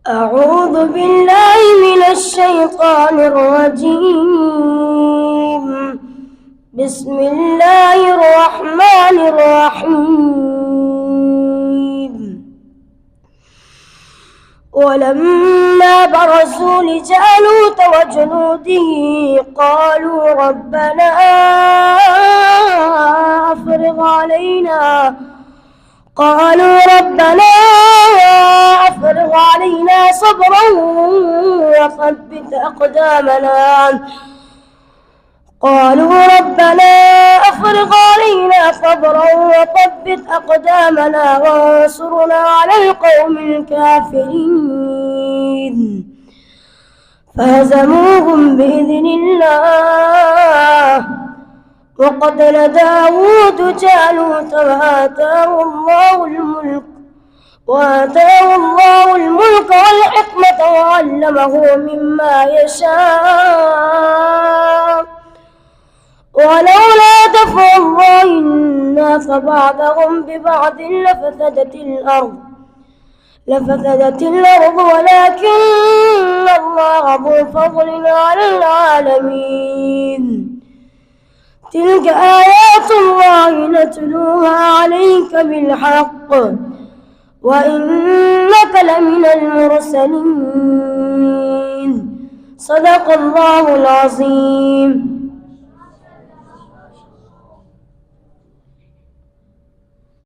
أعوذ بالله من الشيطان الرجيم. بسم الله الرحمن الرحيم. ولما برزوا لجالوت وجنوده قالوا ربنا أفرغ علينا صبرا وثبت أقدامنا وانصرنا على القوم الكافرين. فهزموهم بإذن الله وقتل داود جالوت وآتاه الله الملك والحكمة وعلمه مما يشاء. ولولا دفع الله الناس بعضهم ببعض لفسدت الأرض ولكن الله ذو فضل على العالمين. تلك آيات الله نتلوها عليك بالحق وإنك لمن المرسلين. صدق الله العظيم.